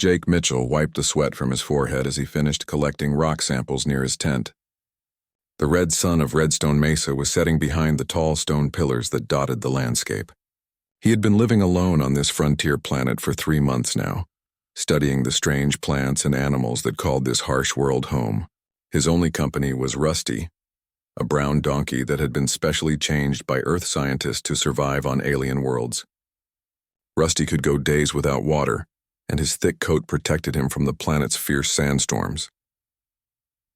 Jake Mitchell wiped the sweat from his forehead as he finished collecting rock samples near his tent. The red sun of Redstone Mesa was setting behind the tall stone pillars that dotted the landscape. He had been living alone on this frontier planet for 3 months now, studying the strange plants and animals that called this harsh world home. His only company was Rusty, a brown donkey that had been specially changed by Earth scientists to survive on alien worlds. Rusty could go days without water, and his thick coat protected him from the planet's fierce sandstorms.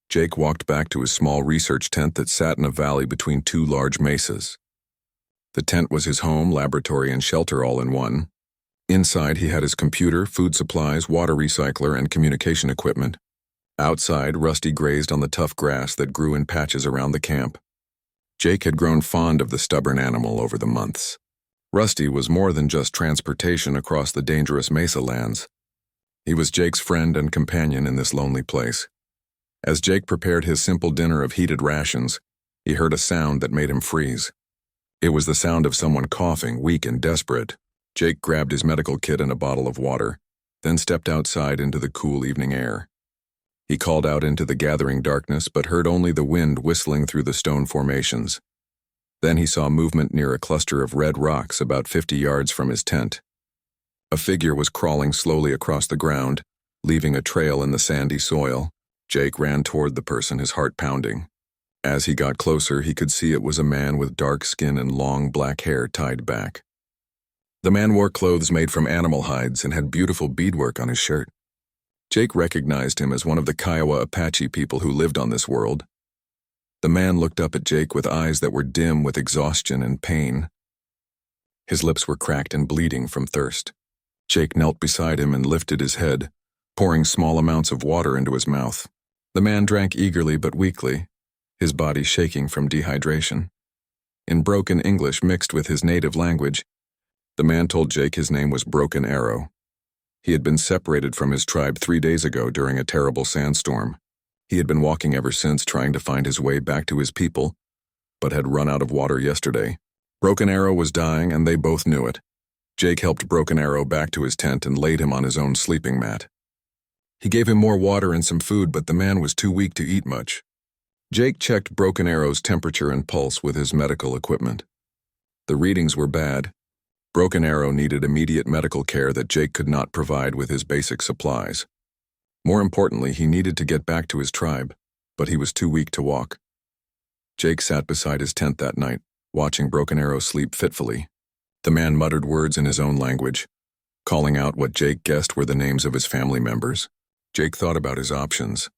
Jake walked back to his small research tent that sat in a valley between 2 large mesas. The tent was his home, laboratory, and shelter all in one. Inside, he had his computer, food supplies, water recycler, and communication equipment. Outside, Rusty grazed on the tough grass that grew in patches around the camp. Jake had grown fond of the stubborn animal over the months. Rusty was more than just transportation across the dangerous mesa lands. He was Jake's friend and companion in this lonely place. As Jake prepared his simple dinner of heated rations, he heard a sound that made him freeze. It was the sound of someone coughing, weak and desperate. Jake grabbed his medical kit and a bottle of water, then stepped outside into the cool evening air. He called out into the gathering darkness but heard only the wind whistling through the stone formations. Then he saw movement near a cluster of red rocks about 50 yards from his tent. A figure was crawling slowly across the ground, leaving a trail in the sandy soil. Jake ran toward the person, his heart pounding. As he got closer, he could see it was a man with dark skin and long black hair tied back. The man wore clothes made from animal hides and had beautiful beadwork on his shirt. Jake recognized him as one of the Kiowa Apache people who lived on this world. The man looked up at Jake with eyes that were dim with exhaustion and pain. His lips were cracked and bleeding from thirst. Jake knelt beside him and lifted his head, pouring small amounts of water into his mouth. The man drank eagerly but weakly, his body shaking from dehydration. In broken English mixed with his native language, the man told Jake his name was Broken Arrow. He had been separated from his tribe 3 days ago during a terrible sandstorm. He had been walking ever since, trying to find his way back to his people, but had run out of water yesterday. Broken Arrow was dying, and they both knew it. Jake helped Broken Arrow back to his tent and laid him on his own sleeping mat. He gave him more water and some food, but the man was too weak to eat much. Jake checked Broken Arrow's temperature and pulse with his medical equipment. The readings were bad. Broken Arrow needed immediate medical care that Jake could not provide with his basic supplies. More importantly, he needed to get back to his tribe, but he was too weak to walk. Jake sat beside his tent that night, watching Broken Arrow sleep fitfully. The man muttered words in his own language, calling out what Jake guessed were the names of his family members. Jake thought about his options.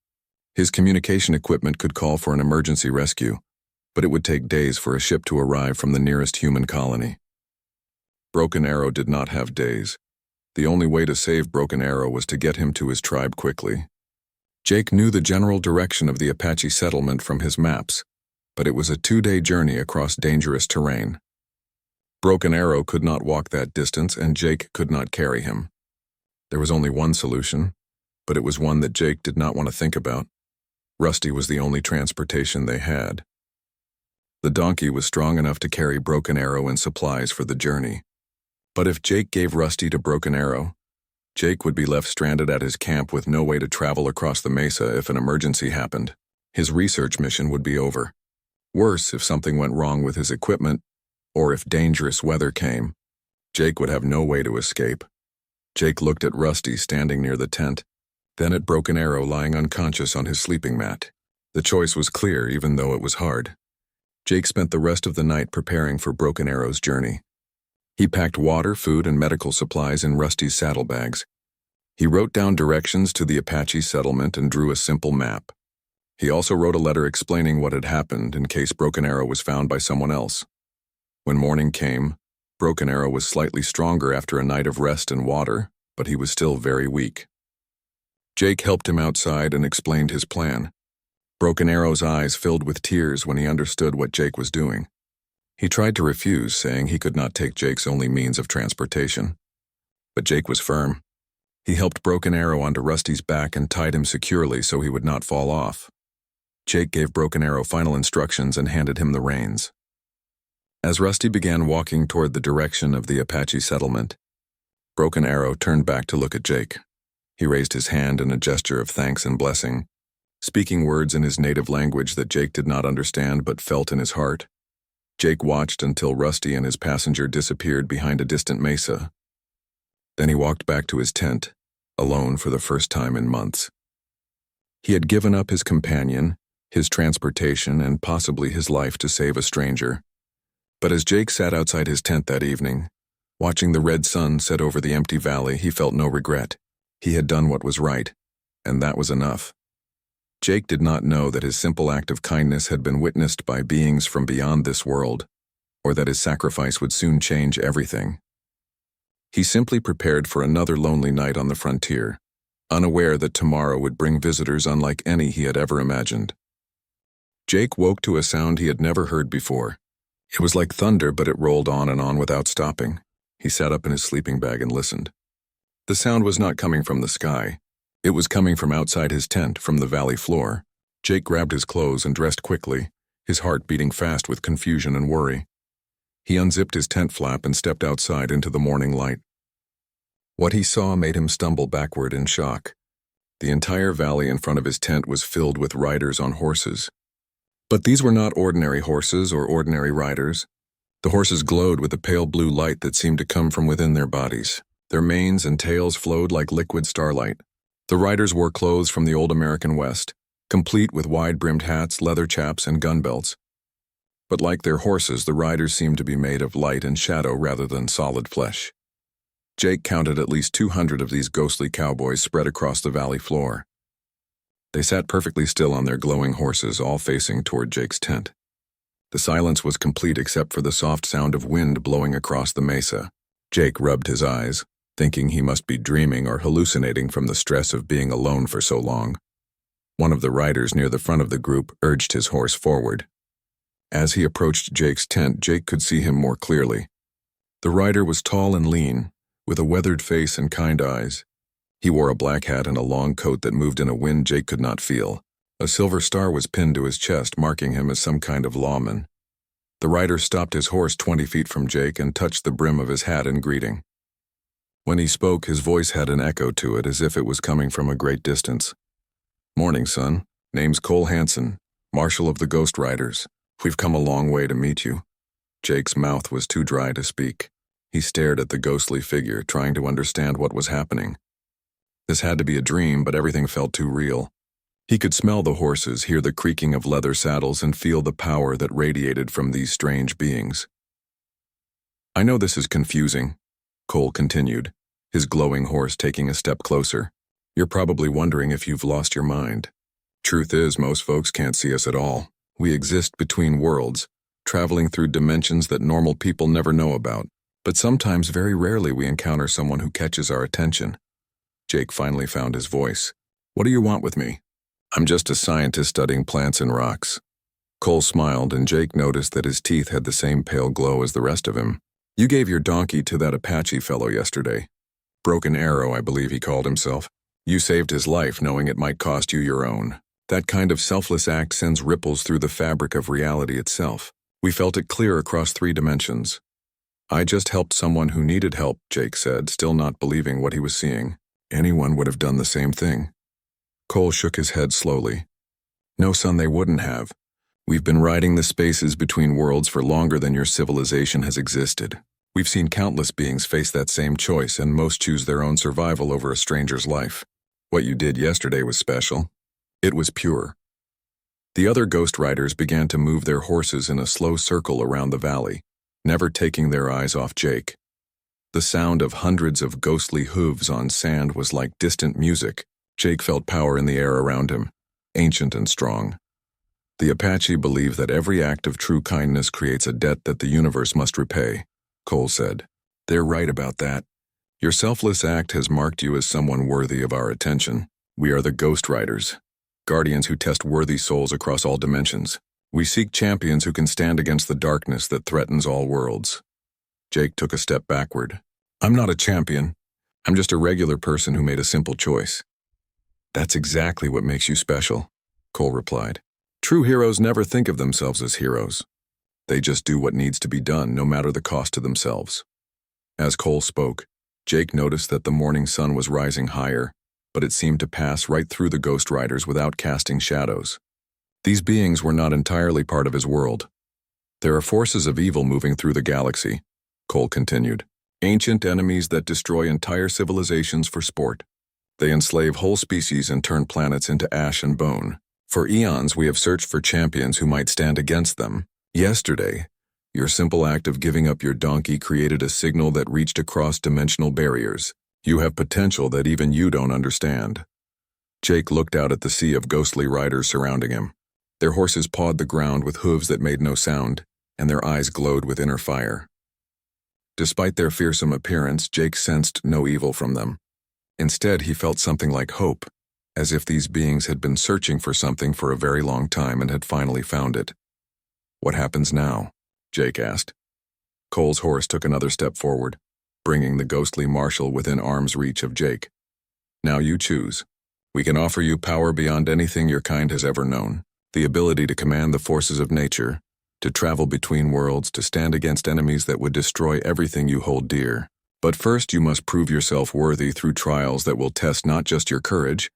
His communication equipment could call for an emergency rescue, but it would take days for a ship to arrive from the nearest human colony. Broken Arrow did not have days. The only way to save Broken Arrow was to get him to his tribe quickly. Jake knew the general direction of the Apache settlement from his maps, but it was a 2-day journey across dangerous terrain. Broken Arrow could not walk that distance, and Jake could not carry him. There was only one solution, but it was one that Jake did not want to think about. Rusty was the only transportation they had. The donkey was strong enough to carry Broken Arrow and supplies for the journey. But if Jake gave Rusty to Broken Arrow, Jake would be left stranded at his camp with no way to travel across the mesa if an emergency happened. His research mission would be over. Worse, if something went wrong with his equipment, or if dangerous weather came, Jake would have no way to escape. Jake looked at Rusty standing near the tent, then at Broken Arrow lying unconscious on his sleeping mat. The choice was clear, even though it was hard. Jake spent the rest of the night preparing for Broken Arrow's journey. He packed water, food, and medical supplies in Rusty's saddlebags. He wrote down directions to the Apache settlement and drew a simple map. He also wrote a letter explaining what had happened in case Broken Arrow was found by someone else. When morning came, Broken Arrow was slightly stronger after a night of rest and water, but he was still very weak. Jake helped him outside and explained his plan. Broken Arrow's eyes filled with tears when he understood what Jake was doing. He tried to refuse, saying he could not take Jake's only means of transportation. But Jake was firm. He helped Broken Arrow onto Rusty's back and tied him securely so he would not fall off. Jake gave Broken Arrow final instructions and handed him the reins. As Rusty began walking toward the direction of the Apache settlement, Broken Arrow turned back to look at Jake. He raised his hand in a gesture of thanks and blessing, speaking words in his native language that Jake did not understand but felt in his heart. Jake watched until Rusty and his passenger disappeared behind a distant mesa. Then he walked back to his tent, alone for the first time in months. He had given up his companion, his transportation, and possibly his life to save a stranger. But as Jake sat outside his tent that evening, watching the red sun set over the empty valley, he felt no regret. He had done what was right, and that was enough. Jake did not know that his simple act of kindness had been witnessed by beings from beyond this world, or that his sacrifice would soon change everything. He simply prepared for another lonely night on the frontier, unaware that tomorrow would bring visitors unlike any he had ever imagined. Jake woke to a sound he had never heard before. It was like thunder, but it rolled on and on without stopping. He sat up in his sleeping bag and listened. The sound was not coming from the sky. It was coming from outside his tent, from the valley floor. Jake grabbed his clothes and dressed quickly, his heart beating fast with confusion and worry. He unzipped his tent flap and stepped outside into the morning light. What he saw made him stumble backward in shock. The entire valley in front of his tent was filled with riders on horses. But these were not ordinary horses or ordinary riders. The horses glowed with a pale blue light that seemed to come from within their bodies. Their manes and tails flowed like liquid starlight. The riders wore clothes from the old American West, complete with wide-brimmed hats, leather chaps, and gun belts. But like their horses, the riders seemed to be made of light and shadow rather than solid flesh. Jake counted at least 200 of these ghostly cowboys spread across the valley floor. They sat perfectly still on their glowing horses, all facing toward Jake's tent. The silence was complete except for the soft sound of wind blowing across the mesa. Jake rubbed his eyes, thinking he must be dreaming or hallucinating from the stress of being alone for so long. One of the riders near the front of the group urged his horse forward. As he approached Jake's tent, Jake could see him more clearly. The rider was tall and lean, with a weathered face and kind eyes. He wore a black hat and a long coat that moved in a wind Jake could not feel. A silver star was pinned to his chest, marking him as some kind of lawman. The rider stopped his horse 20 feet from Jake and touched the brim of his hat in greeting. When he spoke, his voice had an echo to it, as if it was coming from a great distance. "Morning, son. Name's Cole Hansen, Marshal of the Ghost Riders. We've come a long way to meet you." Jake's mouth was too dry to speak. He stared at the ghostly figure, trying to understand what was happening. This had to be a dream, but everything felt too real. He could smell the horses, hear the creaking of leather saddles, and feel the power that radiated from these strange beings. "I know this is confusing," Cole continued, his glowing horse taking a step closer. "You're probably wondering if you've lost your mind. Truth is, most folks can't see us at all. We exist between worlds, traveling through dimensions that normal people never know about. But sometimes, very rarely, we encounter someone who catches our attention." Jake finally found his voice. "What do you want with me?" "I'm just a scientist studying plants and rocks." Cole smiled, and Jake noticed that his teeth had the same pale glow as the rest of him. "You gave your donkey to that Apache fellow yesterday. Broken Arrow, I believe he called himself. You saved his life knowing it might cost you your own. That kind of selfless act sends ripples through the fabric of reality itself. We felt it clear across 3 dimensions. "I just helped someone who needed help," Jake said, still not believing what he was seeing. "Anyone would have done the same thing." Cole shook his head slowly. "No, son, they wouldn't have. We've been riding the spaces between worlds for longer than your civilization has existed. We've seen countless beings face that same choice, and most choose their own survival over a stranger's life. What you did yesterday was special. It was pure." The other ghost riders began to move their horses in a slow circle around the valley, never taking their eyes off Jake. The sound of hundreds of ghostly hooves on sand was like distant music. Jake felt power in the air around him, ancient and strong. "The Apache believe that every act of true kindness creates a debt that the universe must repay," Cole said. "They're right about that. Your selfless act has marked you as someone worthy of our attention. We are the Ghost Riders, guardians who test worthy souls across all dimensions. We seek champions who can stand against the darkness that threatens all worlds." Jake took a step backward. "I'm not a champion. I'm just a regular person who made a simple choice." "That's exactly what makes you special," Cole replied. "True heroes never think of themselves as heroes. They just do what needs to be done, no matter the cost to themselves." As Cole spoke, Jake noticed that the morning sun was rising higher, but it seemed to pass right through the Ghost Riders without casting shadows. These beings were not entirely part of his world. There are forces of evil moving through the galaxy, Cole continued. Ancient enemies that destroy entire civilizations for sport. They enslave whole species and turn planets into ash and bone. For eons, we have searched for champions who might stand against them. Yesterday, your simple act of giving up your donkey created a signal that reached across dimensional barriers. You have potential that even you don't understand. Jake looked out at the sea of ghostly riders surrounding him. Their horses pawed the ground with hooves that made no sound, and their eyes glowed with inner fire. Despite their fearsome appearance, Jake sensed no evil from them. Instead, he felt something like hope, as if these beings had been searching for something for a very long time and had finally found it. What happens now? Jake asked. Cole's horse took another step forward, bringing the ghostly marshal within arm's reach of Jake. Now you choose. We can offer you power beyond anything your kind has ever known, the ability to command the forces of nature, to travel between worlds, to stand against enemies that would destroy everything you hold dear. But first you must prove yourself worthy through trials that will test not just your courage,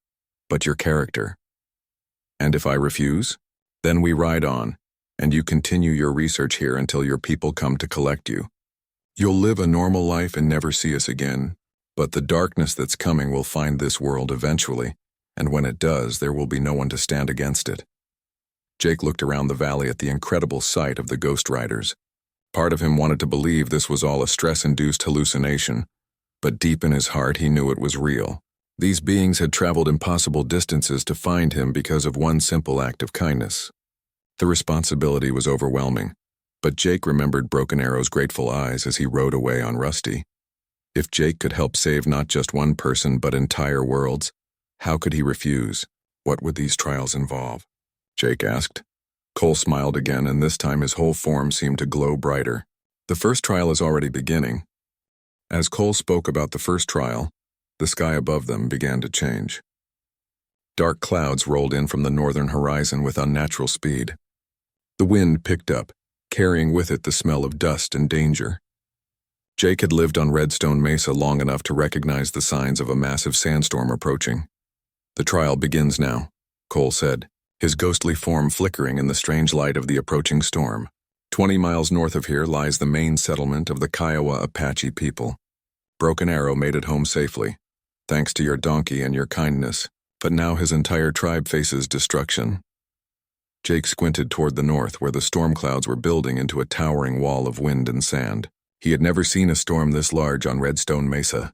but your character. And if I refuse, then we ride on, and you continue your research here until your people come to collect you. You'll live a normal life and never see us again, but the darkness that's coming will find this world eventually, and when it does, there will be no one to stand against it. Jake looked around the valley at the incredible sight of the Ghost Riders. Part of him wanted to believe this was all a stress-induced hallucination, but deep in his heart he knew it was real. These beings had traveled impossible distances to find him because of one simple act of kindness. The responsibility was overwhelming, but Jake remembered Broken Arrow's grateful eyes as he rode away on Rusty. If Jake could help save not just one person but entire worlds, how could he refuse? What would these trials involve? Jake asked. Cole smiled again, and this time his whole form seemed to glow brighter. The first trial is already beginning. As Cole spoke about the first trial, the sky above them began to change. Dark clouds rolled in from the northern horizon with unnatural speed. The wind picked up, carrying with it the smell of dust and danger. Jake had lived on Redstone Mesa long enough to recognize the signs of a massive sandstorm approaching. The trial begins now, Cole said, his ghostly form flickering in the strange light of the approaching storm. 20 miles north of here lies the main settlement of the Kiowa Apache people. Broken Arrow made it home safely, thanks to your donkey and your kindness, but now his entire tribe faces destruction. Jake squinted toward the north where the storm clouds were building into a towering wall of wind and sand. He had never seen a storm this large on Redstone Mesa.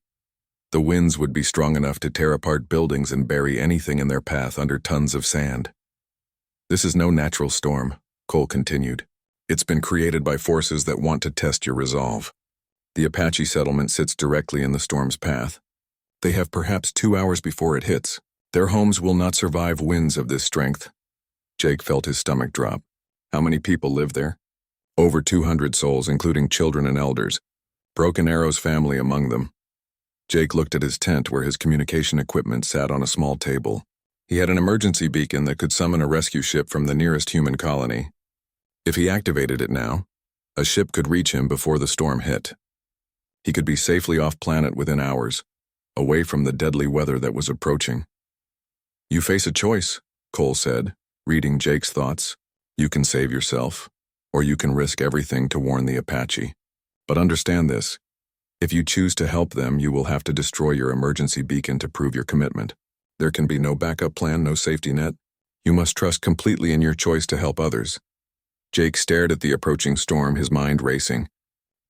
The winds would be strong enough to tear apart buildings and bury anything in their path under tons of sand. This is no natural storm, Cole continued. It's been created by forces that want to test your resolve. The Apache settlement sits directly in the storm's path. They have perhaps 2 hours before it hits. Their homes will not survive winds of this strength. Jake felt his stomach drop. How many people live there? Over 200 souls, including children and elders. Broken Arrow's family among them. Jake looked at his tent where his communication equipment sat on a small table. He had an emergency beacon that could summon a rescue ship from the nearest human colony. If he activated it now, a ship could reach him before the storm hit. He could be safely off-planet within hours, away from the deadly weather that was approaching. You face a choice, Cole said, reading Jake's thoughts. You can save yourself, or you can risk everything to warn the Apache. But understand this. If you choose to help them, you will have to destroy your emergency beacon to prove your commitment. There can be no backup plan, no safety net. You must trust completely in your choice to help others. Jake stared at the approaching storm, his mind racing.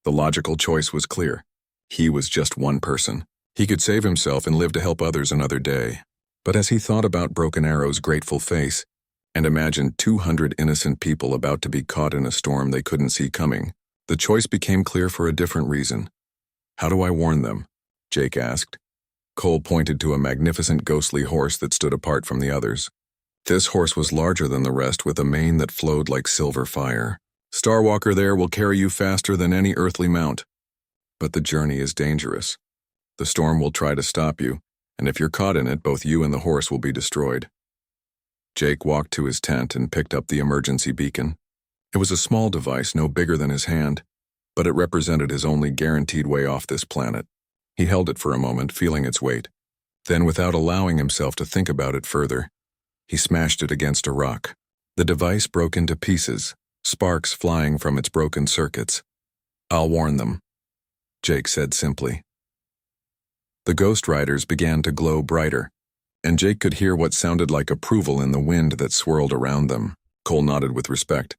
The logical choice was clear. He was just one person. He could save himself and live to help others another day. But as he thought about Broken Arrow's grateful face and imagined 200 innocent people about to be caught in a storm they couldn't see coming, the choice became clear for a different reason. How do I warn them? Jake asked. Cole pointed to a magnificent ghostly horse that stood apart from the others. This horse was larger than the rest with a mane that flowed like silver fire. Starwalker there will carry you faster than any earthly mount. But the journey is dangerous. The storm will try to stop you, and if you're caught in it, both you and the horse will be destroyed. Jake walked to his tent and picked up the emergency beacon. It was a small device, no bigger than his hand, but it represented his only guaranteed way off this planet. He held it for a moment, feeling its weight. Then, without allowing himself to think about it further, he smashed it against a rock. The device broke into pieces, sparks flying from its broken circuits. "I'll warn them," Jake said simply. The Ghost Riders began to glow brighter, and Jake could hear what sounded like approval in the wind that swirled around them. Cole nodded with respect.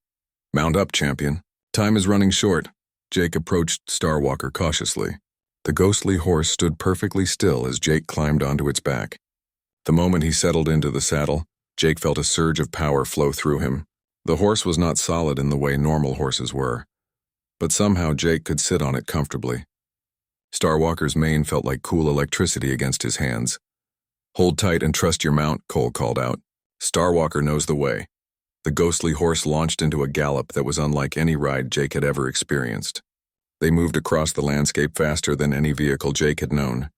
"Mount up, champion. Time is running short." Jake approached Starwalker cautiously. The ghostly horse stood perfectly still as Jake climbed onto its back. The moment he settled into the saddle, Jake felt a surge of power flow through him. The horse was not solid in the way normal horses were, but somehow Jake could sit on it comfortably. Starwalker's mane felt like cool electricity against his hands. "Hold tight and trust your mount," Cole called out. "Starwalker knows the way." The ghostly horse launched into a gallop that was unlike any ride Jake had ever experienced. They moved across the landscape faster than any vehicle Jake had known.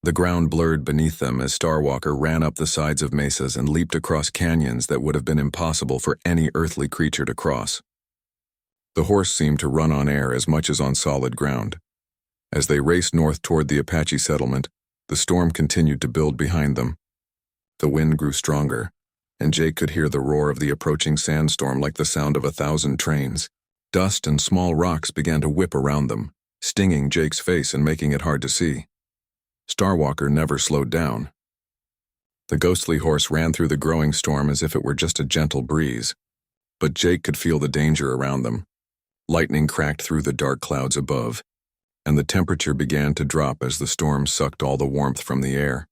The ground blurred beneath them as Starwalker ran up the sides of mesas and leaped across canyons that would have been impossible for any earthly creature to cross. The horse seemed to run on air as much as on solid ground. As they raced north toward the Apache settlement, the storm continued to build behind them. The wind grew stronger, and Jake could hear the roar of the approaching sandstorm like the sound of 1,000 trains. Dust and small rocks began to whip around them, stinging Jake's face and making it hard to see. Starwalker never slowed down. The ghostly horse ran through the growing storm as if it were just a gentle breeze, but Jake could feel the danger around them. Lightning cracked through the dark clouds above, and the temperature began to drop as the storm sucked all the warmth from the air.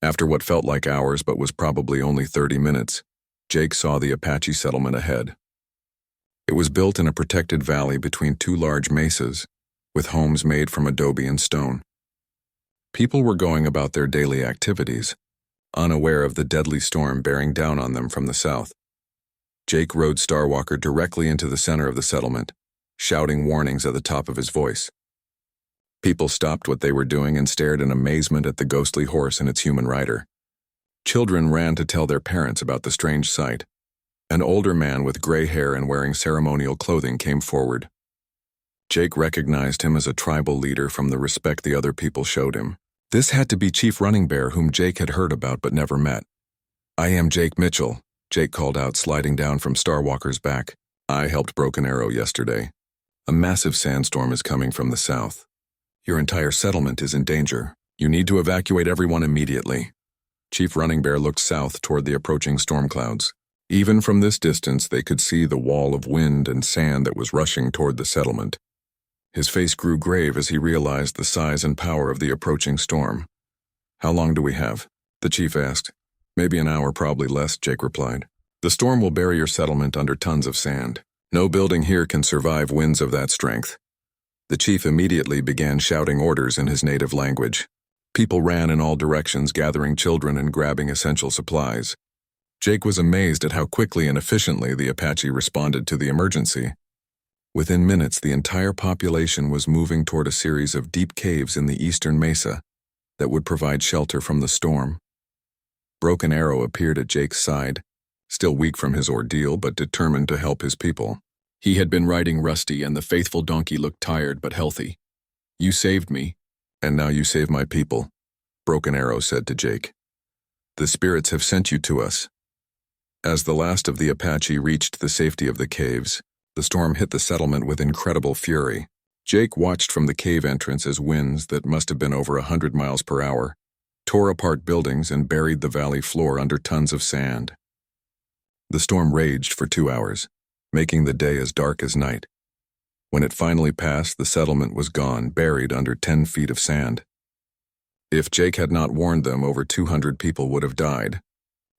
After what felt like hours but was probably only 30 minutes, Jake saw the Apache settlement ahead. It was built in a protected valley between two large mesas, with homes made from adobe and stone. People were going about their daily activities, unaware of the deadly storm bearing down on them from the south. Jake rode Starwalker directly into the center of the settlement, shouting warnings at the top of his voice. People stopped what they were doing and stared in amazement at the ghostly horse and its human rider. Children ran to tell their parents about the strange sight. An older man with gray hair and wearing ceremonial clothing came forward. Jake recognized him as a tribal leader from the respect the other people showed him. This had to be Chief Running Bear, whom Jake had heard about but never met. "I am Jake Mitchell," Jake called out, sliding down from Starwalker's back. "I helped Broken Arrow yesterday. A massive sandstorm is coming from the south. Your entire settlement is in danger. You need to evacuate everyone immediately." Chief Running Bear looked south toward the approaching storm clouds. Even from this distance, they could see the wall of wind and sand that was rushing toward the settlement. His face grew grave as he realized the size and power of the approaching storm. "How long do we have?" the chief asked. "Maybe an hour, probably less," Jake replied. "The storm will bury your settlement under tons of sand. No building here can survive winds of that strength." The chief immediately began shouting orders in his native language. People ran in all directions, gathering children and grabbing essential supplies. Jake was amazed at how quickly and efficiently the Apache responded to the emergency. Within minutes, the entire population was moving toward a series of deep caves in the eastern mesa that would provide shelter from the storm. Broken Arrow appeared at Jake's side, still weak from his ordeal but determined to help his people. He had been riding Rusty, and the faithful donkey looked tired but healthy. "You saved me, and now you save my people," Broken Arrow said to Jake. "The spirits have sent you to us." As the last of the Apache reached the safety of the caves, the storm hit the settlement with incredible fury. Jake watched from the cave entrance as winds that must have been over 100 miles per hour tore apart buildings and buried the valley floor under tons of sand. The storm raged for 2 hours, making the day as dark as night. When it finally passed, the settlement was gone, buried under 10 feet of sand. If Jake had not warned them, over 200 people would have died.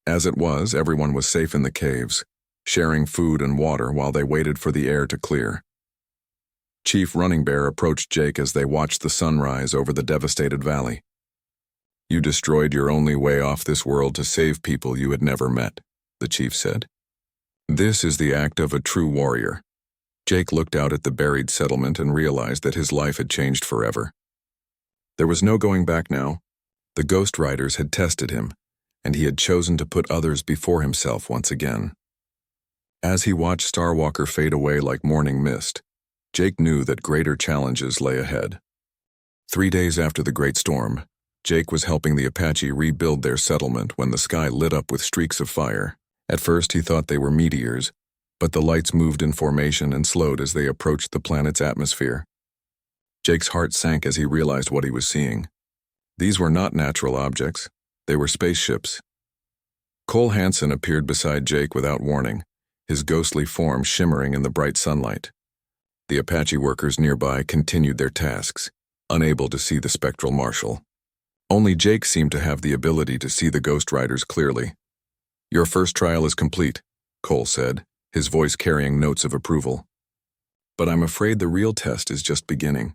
As it was, everyone was safe in the caves, sharing food and water while they waited for the air to clear. Chief Running Bear approached Jake as they watched the sun rise over the devastated valley. "You destroyed your only way off this world to save people you had never met," the chief said. "This is the act of a true warrior." Jake looked out at the buried settlement and realized that his life had changed forever. There was no going back now. The Ghost Riders had tested him, and he had chosen to put others before himself once again. As he watched Starwalker fade away like morning mist, Jake knew that greater challenges lay ahead. 3 days after the great storm, Jake was helping the Apache rebuild their settlement when the sky lit up with streaks of fire. At first he thought they were meteors, but the lights moved in formation and slowed as they approached the planet's atmosphere. Jake's heart sank as he realized what he was seeing. These were not natural objects. They were spaceships. Cole Hansen appeared beside Jake without warning, his ghostly form shimmering in the bright sunlight. The Apache workers nearby continued their tasks, unable to see the spectral marshal. Only Jake seemed to have the ability to see the Ghost Riders clearly. "Your first trial is complete," Cole said, his voice carrying notes of approval. "But I'm afraid the real test is just beginning.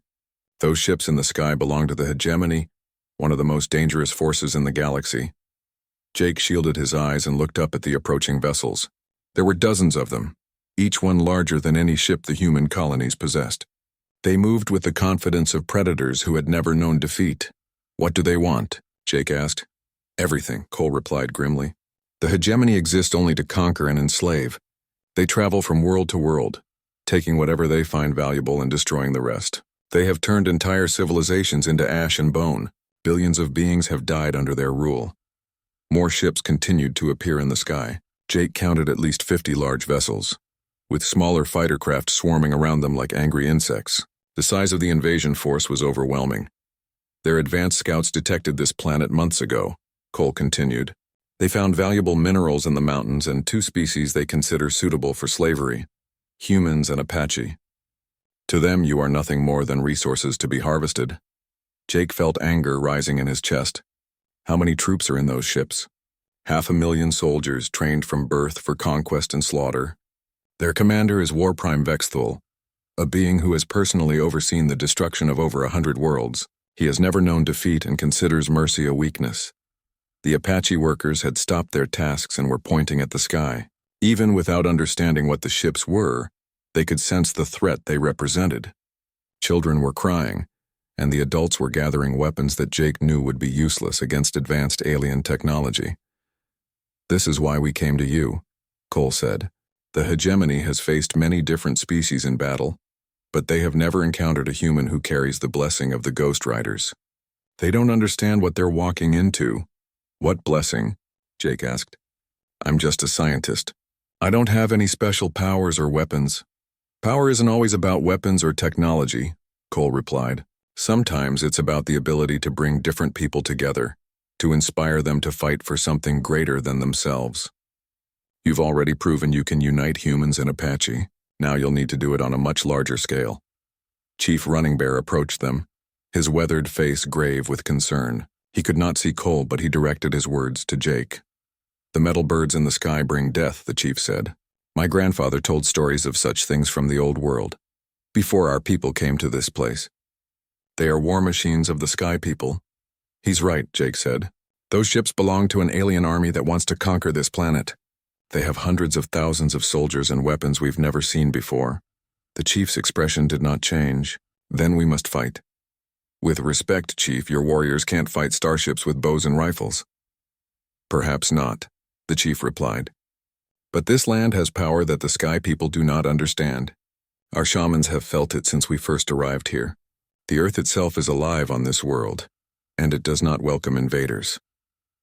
Those ships in the sky belong to the hegemony, one of the most dangerous forces in the galaxy." Jake shielded his eyes and looked up at the approaching vessels. There were dozens of them, each one larger than any ship the human colonies possessed. They moved with the confidence of predators who had never known defeat. "What do they want?" Jake asked. "Everything," Cole replied grimly. "The hegemony exists only to conquer and enslave. They travel from world to world, taking whatever they find valuable and destroying the rest. They have turned entire civilizations into ash and bone. Billions of beings have died under their rule." More ships continued to appear in the sky. Jake counted at least 50 large vessels, with smaller fighter craft swarming around them like angry insects. The size of the invasion force was overwhelming. "Their advanced scouts detected this planet months ago," Cole continued. "They found valuable minerals in the mountains and 2 species they consider suitable for slavery, humans and Apache. To them, you are nothing more than resources to be harvested." Jake felt anger rising in his chest. How many troops are in those ships? 500,000 soldiers trained from birth for conquest and slaughter. Their commander is War Prime Vexthul, a being who has personally overseen the destruction of over 100 worlds. He has never known defeat and considers mercy a weakness. The Apache workers had stopped their tasks and were pointing at the sky. Even without understanding what the ships were, they could sense the threat they represented. Children were crying, and the adults were gathering weapons that Jake knew would be useless against advanced alien technology. "This is why we came to you," Cole said. "The hegemony has faced many different species in battle, but they have never encountered a human who carries the blessing of the Ghost Riders. They don't understand what they're walking into." "What blessing?" Jake asked. "I'm just a scientist. I don't have any special powers or weapons." "Power isn't always about weapons or technology," Cole replied. "Sometimes it's about the ability to bring different people together, to inspire them to fight for something greater than themselves. You've already proven you can unite humans and Apache. Now you'll need to do it on a much larger scale." Chief Running Bear approached them, his weathered face grave with concern. He could not see Cole, but he directed his words to Jake. "The metal birds in the sky bring death," the chief said. "My grandfather told stories of such things from the old world, before our people came to this place. They are war machines of the sky people." "He's right," Jake said. "Those ships belong to an alien army that wants to conquer this planet. They have hundreds of thousands of soldiers and weapons we've never seen before." The chief's expression did not change. "Then we must fight." "With respect, Chief, your warriors can't fight starships with bows and rifles." "Perhaps not," the chief replied. "But this land has power that the sky people do not understand. Our shamans have felt it since we first arrived here. The earth itself is alive on this world, and it does not welcome invaders."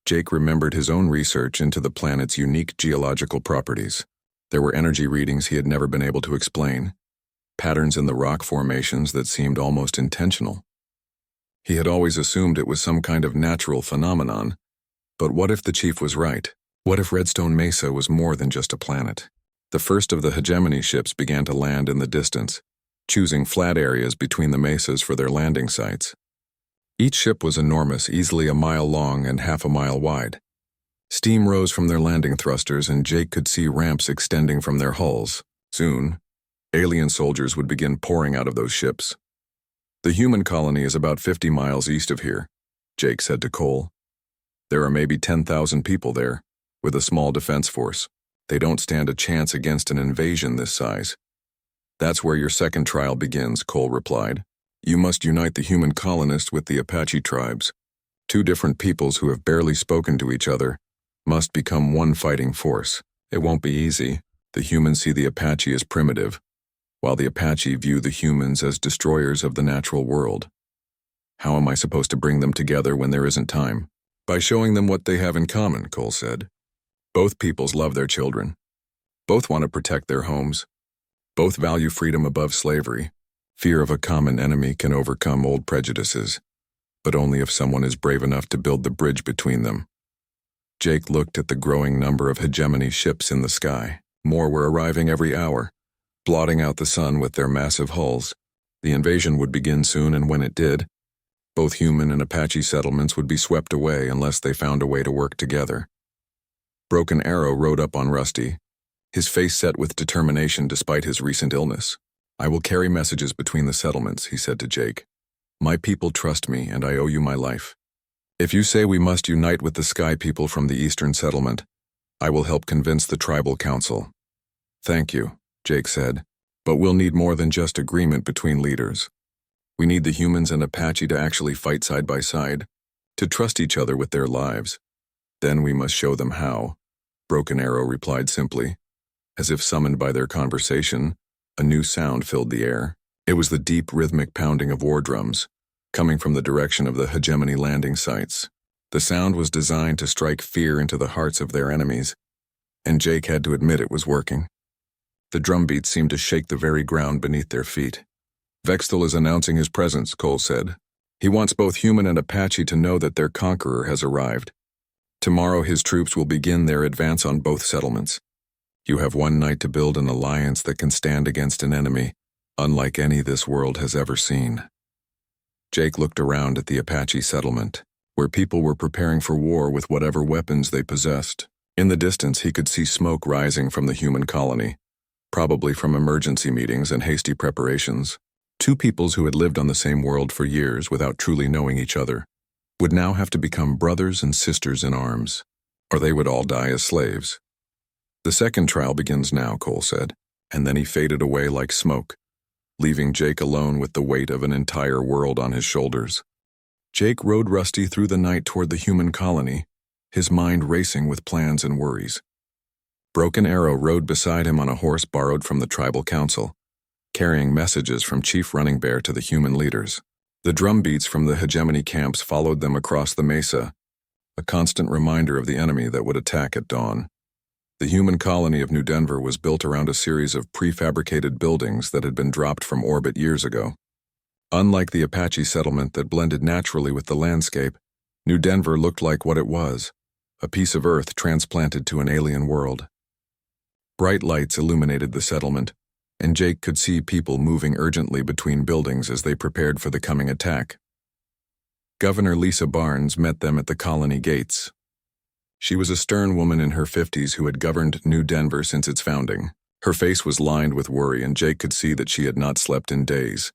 Jake remembered his own research into the planet's unique geological properties. There were energy readings he had never been able to explain, patterns in the rock formations that seemed almost intentional. He had always assumed it was some kind of natural phenomenon, but what if the chief was right? What if Redstone Mesa was more than just a planet? The first of the hegemony ships began to land in the distance, choosing flat areas between the mesas for their landing sites. Each ship was enormous, easily a mile long and half a mile wide. Steam rose from their landing thrusters, and Jake could see ramps extending from their hulls. Soon, alien soldiers would begin pouring out of those ships. "The human colony is about 50 miles east of here," Jake said to Cole. "There are maybe 10,000 people there, with a small defense force. They don't stand a chance against an invasion this size." "That's where your second trial begins," Cole replied. "You must unite the human colonists with the Apache tribes. 2 different peoples who have barely spoken to each other must become one fighting force. It won't be easy. The humans see the Apache as primitive, while the Apache view the humans as destroyers of the natural world. How am I supposed to bring them together when there isn't time? By showing them what they have in common, Cole said. Both peoples love their children. Both want to protect their homes. Both value freedom above slavery. Fear of a common enemy can overcome old prejudices, but only if someone is brave enough to build the bridge between them. Jake looked at the growing number of hegemony ships in the sky. More were arriving every hour, blotting out the sun with their massive hulls. The invasion would begin soon, and when it did, both human and Apache settlements would be swept away unless they found a way to work together. Broken Arrow rode up on Rusty, his face set with determination despite his recent illness. I will carry messages between the settlements, he said to Jake. My people trust me, and I owe you my life. If you say we must unite with the Sky people from the Eastern Settlement, I will help convince the Tribal Council. Thank you, Jake said, but we'll need more than just agreement between leaders. We need the humans and Apache to actually fight side by side, to trust each other with their lives. Then we must show them how, Broken Arrow replied simply. As if summoned by their conversation, a new sound filled the air. It was the deep, rhythmic pounding of war drums, coming from the direction of the hegemony landing sites. The sound was designed to strike fear into the hearts of their enemies, and Jake had to admit it was working. The drum beats seemed to shake the very ground beneath their feet. Vexthal is announcing his presence, Cole said. He wants both human and Apache to know that their conqueror has arrived. Tomorrow his troops will begin their advance on both settlements. You have one night to build an alliance that can stand against an enemy, unlike any this world has ever seen. Jake looked around at the Apache settlement, where people were preparing for war with whatever weapons they possessed. In the distance, he could see smoke rising from the human colony, probably from emergency meetings and hasty preparations. Two peoples who had lived on the same world for years without truly knowing each other would now have to become brothers and sisters in arms, or they would all die as slaves. The second trial begins now, Cole said, and then he faded away like smoke, leaving Jake alone with the weight of an entire world on his shoulders. Jake rode Rusty through the night toward the human colony, his mind racing with plans and worries. Broken Arrow rode beside him on a horse borrowed from the tribal council, carrying messages from Chief Running Bear to the human leaders. The drum beats from the hegemony camps followed them across the mesa, a constant reminder of the enemy that would attack at dawn. The human colony of New Denver was built around a series of prefabricated buildings that had been dropped from orbit years ago. Unlike the Apache settlement that blended naturally with the landscape, New Denver looked like what it was, a piece of Earth transplanted to an alien world. Bright lights illuminated the settlement, and Jake could see people moving urgently between buildings as they prepared for the coming attack. Governor Lisa Barnes met them at the colony gates. She was a stern woman in her 50s who had governed New Denver since its founding. Her face was lined with worry, and Jake could see that she had not slept in days.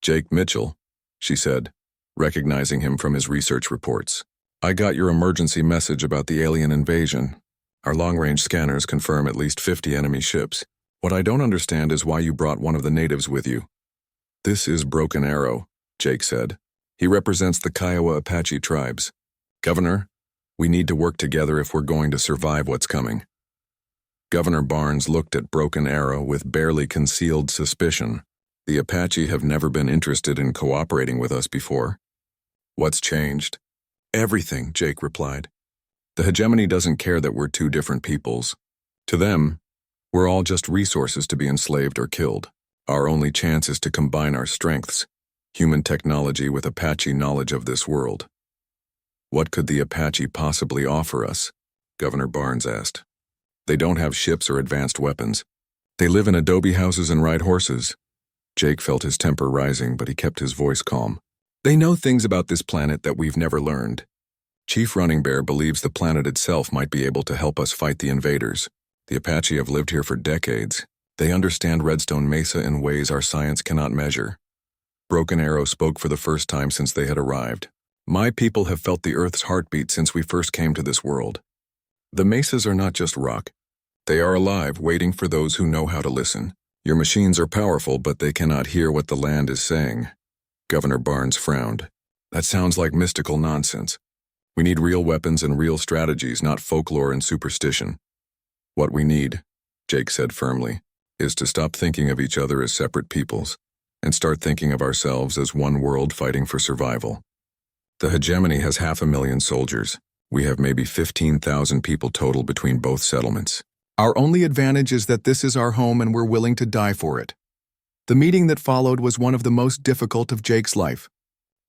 Jake Mitchell, she said, recognizing him from his research reports. I got your emergency message about the alien invasion. Our long-range scanners confirm at least 50 enemy ships. What I don't understand is why you brought one of the natives with you. This is Broken Arrow, Jake said. He represents the Kiowa Apache tribes. Governor, we need to work together if we're going to survive what's coming. Governor Barnes looked at Broken Arrow with barely concealed suspicion. The Apache have never been interested in cooperating with us before. What's changed? Everything, Jake replied. The hegemony doesn't care that we're two different peoples. To them, we're all just resources to be enslaved or killed. Our only chance is to combine our strengths, human technology with Apache knowledge of this world. What could the Apache possibly offer us? Governor Barnes asked. They don't have ships or advanced weapons. They live in adobe houses and ride horses. Jake felt his temper rising, but he kept his voice calm. They know things about this planet that we've never learned. Chief Running Bear believes the planet itself might be able to help us fight the invaders. The Apache have lived here for decades. They understand Redstone Mesa in ways our science cannot measure. Broken Arrow spoke for the first time since they had arrived. My people have felt the Earth's heartbeat since we first came to this world. The mesas are not just rock. They are alive, waiting for those who know how to listen. Your machines are powerful, but they cannot hear what the land is saying. Governor Barnes frowned. That sounds like mystical nonsense. We need real weapons and real strategies, not folklore and superstition. What we need, Jake said firmly, is to stop thinking of each other as separate peoples. and start thinking of ourselves as one world fighting for survival. The hegemony has 500,000 soldiers. We have maybe 15,000 people total between both settlements. Our only advantage is that this is our home and we're willing to die for it. The meeting that followed was one of the most difficult of Jake's life.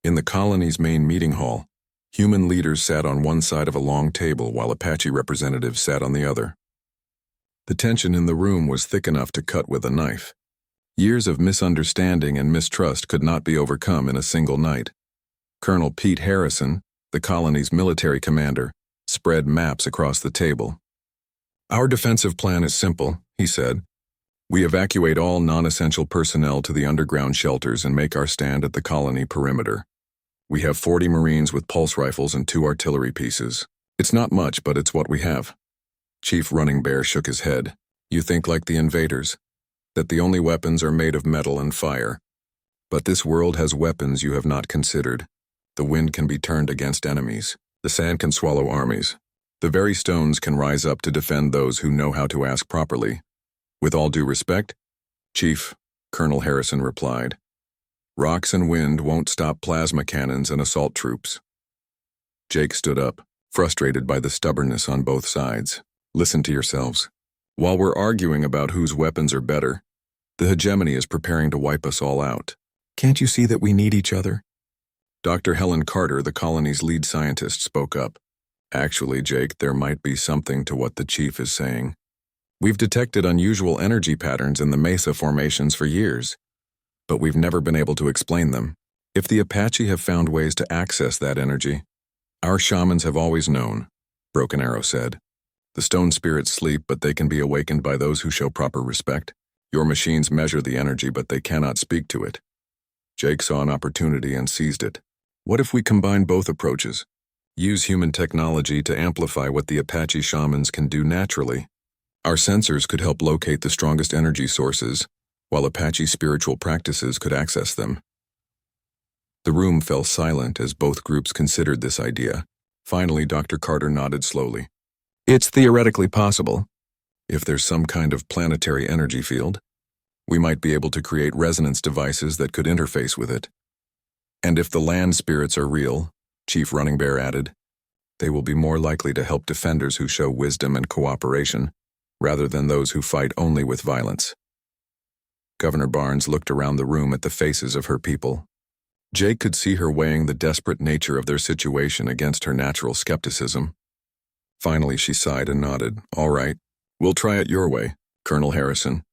In the colony's main meeting hall, human leaders sat on one side of a long table while Apache representatives sat on the other. The tension in the room was thick enough to cut with a knife. Years of misunderstanding and mistrust could not be overcome in a single night. Colonel Pete Harrison, the colony's military commander, spread maps across the table. Our defensive plan is simple, he said. We evacuate all non-essential personnel to the underground shelters and make our stand at the colony perimeter. We have 40 Marines with pulse rifles and 2 artillery pieces. It's not much, but it's what we have. Chief Running Bear shook his head. You think like the invaders, that the only weapons are made of metal and fire. But this world has weapons you have not considered. The wind can be turned against enemies. The sand can swallow armies. The very stones can rise up to defend those who know how to ask properly. With all due respect, Chief, Colonel Harrison replied. Rocks and wind won't stop plasma cannons and assault troops. Jake stood up, frustrated by the stubbornness on both sides. Listen to yourselves. While we're arguing about whose weapons are better, the hegemony is preparing to wipe us all out. Can't you see that we need each other? Dr. Helen Carter, the colony's lead scientist, spoke up. Actually, Jake, there might be something to what the chief is saying. We've detected unusual energy patterns in the mesa formations for years, but we've never been able to explain them. If the Apache have found ways to access that energy, our shamans have always known, Broken Arrow said. The stone spirits sleep, but they can be awakened by those who show proper respect. Your machines measure the energy, but they cannot speak to it. Jake saw an opportunity and seized it. What if we combine both approaches? Use human technology to amplify what the Apache shamans can do naturally. Our sensors could help locate the strongest energy sources, while Apache spiritual practices could access them. The room fell silent as both groups considered this idea. Finally, Dr. Carter nodded slowly. It's theoretically possible. If there's some kind of planetary energy field, we might be able to create resonance devices that could interface with it. And if the land spirits are real, Chief Running Bear added, they will be more likely to help defenders who show wisdom and cooperation, rather than those who fight only with violence. Governor Barnes looked around the room at the faces of her people. Jake could see her weighing the desperate nature of their situation against her natural skepticism. Finally, she sighed and nodded. All right, we'll try it your way, Colonel Harrison.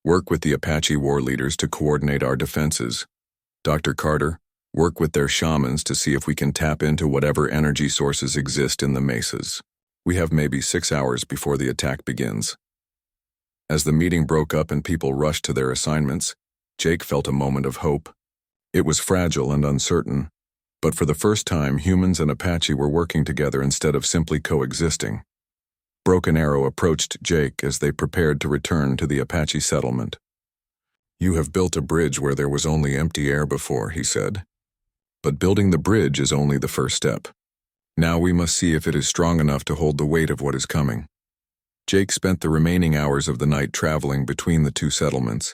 Work with the Apache war leaders to coordinate our defenses. Dr. Carter, work with their shamans to see if we can tap into whatever energy sources exist in the mesas. We have maybe 6 hours before the attack begins. As the meeting broke up and people rushed to their assignments, Jake felt a moment of hope. It was fragile and uncertain, but for the first time, humans and Apache were working together instead of simply coexisting. Broken Arrow approached Jake as they prepared to return to the Apache settlement. You have built a bridge where there was only empty air before, he said. But building the bridge is only the first step. Now we must see if it is strong enough to hold the weight of what is coming. Jake spent the remaining hours of the night traveling between the two settlements,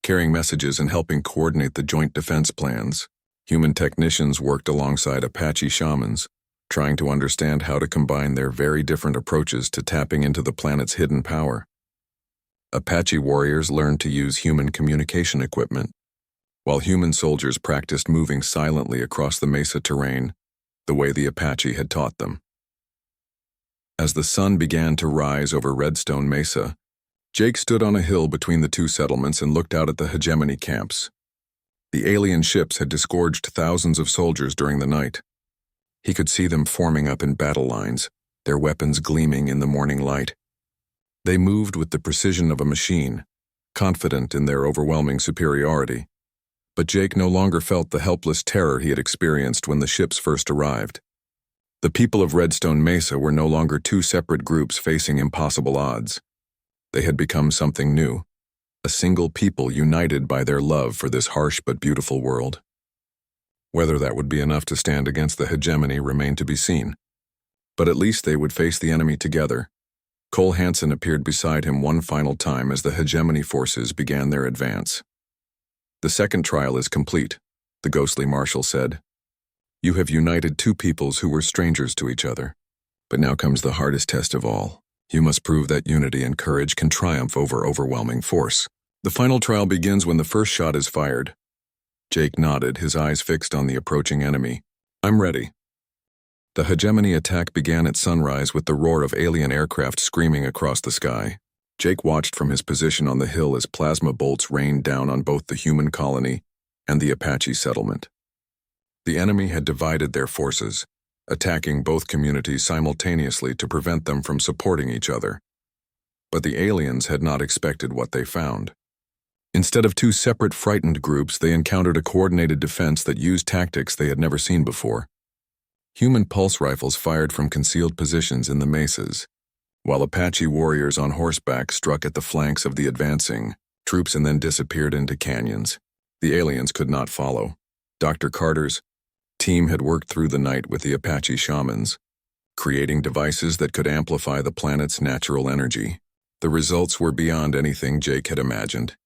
carrying messages and helping coordinate the joint defense plans. Human technicians worked alongside Apache shamans, trying to understand how to combine their very different approaches to tapping into the planet's hidden power. Apache warriors learned to use human communication equipment, while human soldiers practiced moving silently across the mesa terrain, the way the Apache had taught them. As the sun began to rise over Redstone Mesa, Jake stood on a hill between the two settlements and looked out at the hegemony camps. The alien ships had disgorged thousands of soldiers during the night. He could see them forming up in battle lines, their weapons gleaming in the morning light. They moved with the precision of a machine, confident in their overwhelming superiority. But Jake no longer felt the helpless terror he had experienced when the ships first arrived. The people of Redstone Mesa were no longer two separate groups facing impossible odds. They had become something new, a single people united by their love for this harsh but beautiful world. Whether that would be enough to stand against the hegemony remained to be seen. But at least they would face the enemy together. Cole Hansen appeared beside him one final time as the hegemony forces began their advance. The second trial is complete, the ghostly marshal said. You have united two peoples who were strangers to each other. But now comes the hardest test of all. You must prove that unity and courage can triumph over overwhelming force. The final trial begins when the first shot is fired. Jake nodded, his eyes fixed on the approaching enemy. I'm ready. The hegemony attack began at sunrise with the roar of alien aircraft screaming across the sky. Jake watched from his position on the hill as plasma bolts rained down on both the human colony and the Apache settlement. The enemy had divided their forces, attacking both communities simultaneously to prevent them from supporting each other. But the aliens had not expected what they found. Instead of two separate frightened groups, they encountered a coordinated defense that used tactics they had never seen before. Human pulse rifles fired from concealed positions in the mesas, while Apache warriors on horseback struck at the flanks of the advancing troops and then disappeared into canyons. The aliens could not follow. Dr. Carter's team had worked through the night with the Apache shamans, creating devices that could amplify the planet's natural energy. The results were beyond anything Jake had imagined.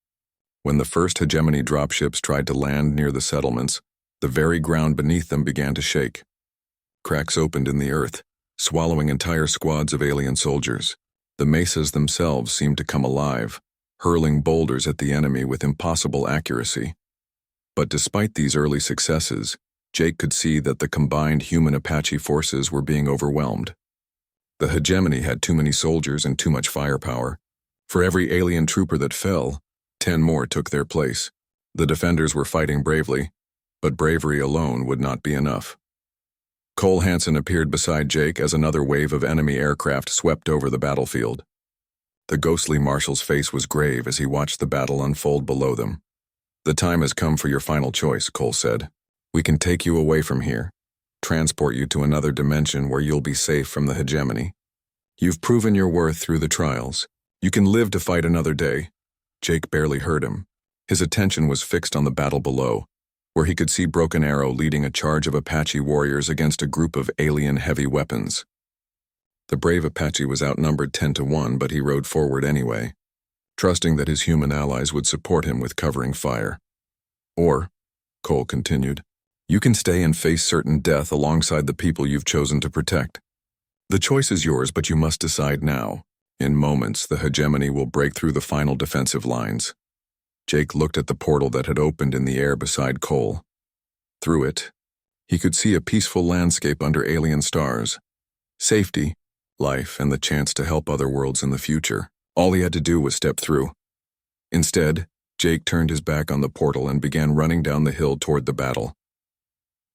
When the first hegemony dropships tried to land near the settlements, the very ground beneath them began to shake. Cracks opened in the earth, swallowing entire squads of alien soldiers. The mesas themselves seemed to come alive, hurling boulders at the enemy with impossible accuracy. But despite these early successes, Jake could see that the combined human-Apache forces were being overwhelmed. The hegemony had too many soldiers and too much firepower. For every alien trooper that fell, 10 more took their place. The defenders were fighting bravely, but bravery alone would not be enough. Cole Hansen appeared beside Jake as another wave of enemy aircraft swept over the battlefield. The ghostly marshal's face was grave as he watched the battle unfold below them. The time has come for your final choice, Cole said. We can take you away from here, transport you to another dimension where you'll be safe from the hegemony. You've proven your worth through the trials. You can live to fight another day. Jake barely heard him. His attention was fixed on the battle below, where he could see Broken Arrow leading a charge of Apache warriors against a group of alien heavy weapons. The brave Apache was outnumbered 10-1, but he rode forward anyway, trusting that his human allies would support him with covering fire. Or, Cole continued, you can stay and face certain death alongside the people you've chosen to protect. The choice is yours, but you must decide now. In moments, the hegemony will break through the final defensive lines. Jake looked at the portal that had opened in the air beside Cole. Through it, he could see a peaceful landscape under alien stars. Safety, life, and the chance to help other worlds in the future. All he had to do was step through. Instead, Jake turned his back on the portal and began running down the hill toward the battle.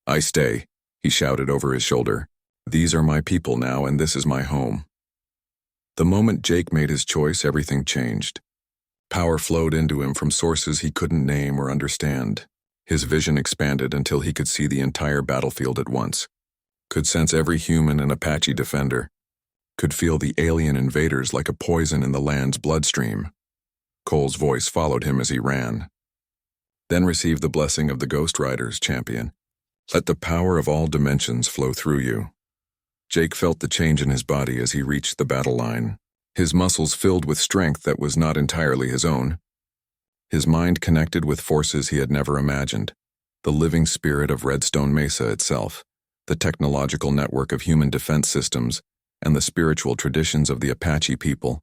I stay, he shouted over his shoulder. These are my people now, and this is my home. The moment Jake made his choice, everything changed. Power flowed into him from sources he couldn't name or understand. His vision expanded until he could see the entire battlefield at once, could sense every human and Apache defender, could feel the alien invaders like a poison in the land's bloodstream. Cole's voice followed him as he ran. Then received the blessing of the Ghost Rider's champion. Let the power of all dimensions flow through you. Jake felt the change in his body as he reached the battle line, his muscles filled with strength that was not entirely his own. His mind connected with forces he had never imagined, the living spirit of Redstone Mesa itself, the technological network of human defense systems, and the spiritual traditions of the Apache people.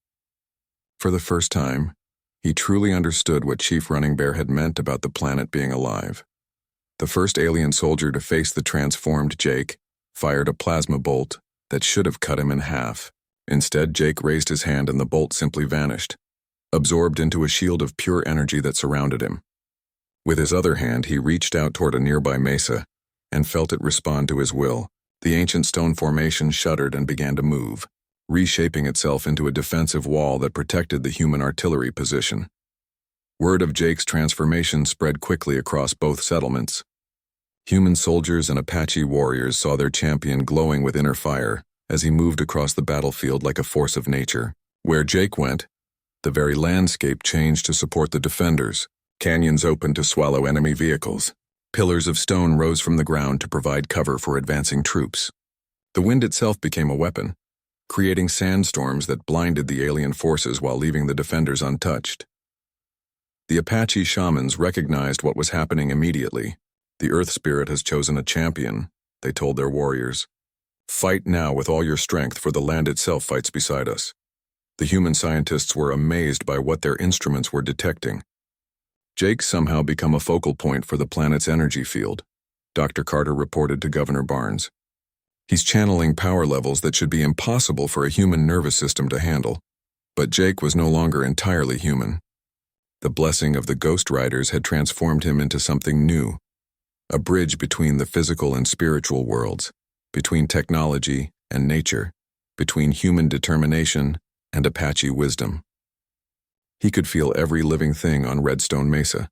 For the first time, he truly understood what Chief Running Bear had meant about the planet being alive. The first alien soldier to face the transformed Jake fired a plasma bolt that should have cut him in half. Instead, Jake raised his hand and the bolt simply vanished, absorbed into a shield of pure energy that surrounded him. With his other hand, he reached out toward a nearby mesa and felt it respond to his will. The ancient stone formation shuddered and began to move, reshaping itself into a defensive wall that protected the human artillery position. Word of Jake's transformation spread quickly across both settlements. Human soldiers and Apache warriors saw their champion glowing with inner fire as he moved across the battlefield like a force of nature. Where Jake went, the very landscape changed to support the defenders. Canyons opened to swallow enemy vehicles. Pillars of stone rose from the ground to provide cover for advancing troops. The wind itself became a weapon, creating sandstorms that blinded the alien forces while leaving the defenders untouched. The Apache shamans recognized what was happening immediately. The Earth Spirit has chosen a champion, they told their warriors. Fight now with all your strength, for the land itself fights beside us. The human scientists were amazed by what their instruments were detecting. Jake's somehow become a focal point for the planet's energy field, Dr. Carter reported to Governor Barnes. He's channeling power levels that should be impossible for a human nervous system to handle. But Jake was no longer entirely human. The blessing of the Ghost Riders had transformed him into something new, a bridge between the physical and spiritual worlds, between technology and nature, between human determination and Apache wisdom. He could feel every living thing on Redstone Mesa,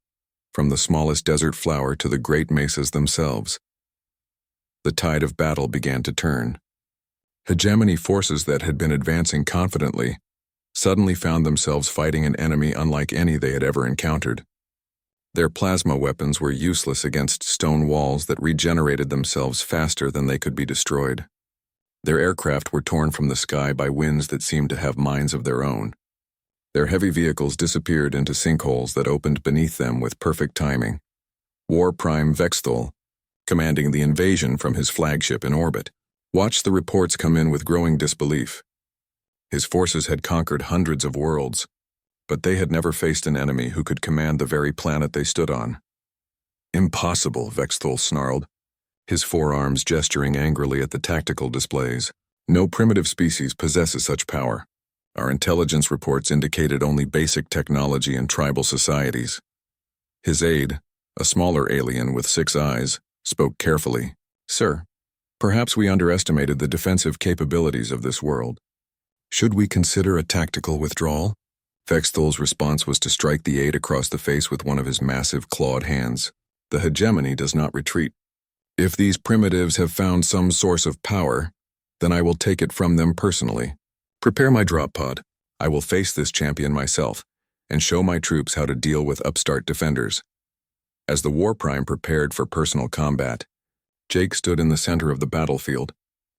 from the smallest desert flower to the great mesas themselves. The tide of battle began to turn. Hegemony forces that had been advancing confidently suddenly found themselves fighting an enemy unlike any they had ever encountered. Their plasma weapons were useless against stone walls that regenerated themselves faster than they could be destroyed. Their aircraft were torn from the sky by winds that seemed to have minds of their own. Their heavy vehicles disappeared into sinkholes that opened beneath them with perfect timing. War Prime Vexthal, commanding the invasion from his flagship in orbit, watched the reports come in with growing disbelief. His forces had conquered hundreds of worlds, but they had never faced an enemy who could command the very planet they stood on. Impossible, Vexthal snarled, his forearms gesturing angrily at the tactical displays. No primitive species possesses such power. Our intelligence reports indicated only basic technology in tribal societies. His aide, a smaller alien with 6 eyes, spoke carefully. Sir, perhaps we underestimated the defensive capabilities of this world. Should we consider a tactical withdrawal? Vexthal's response was to strike the aide across the face with one of his massive clawed hands. The hegemony does not retreat. If these primitives have found some source of power, then I will take it from them personally. Prepare my drop pod. I will face this champion myself and show my troops how to deal with upstart defenders. As the War Prime prepared for personal combat, Jake stood in the center of the battlefield,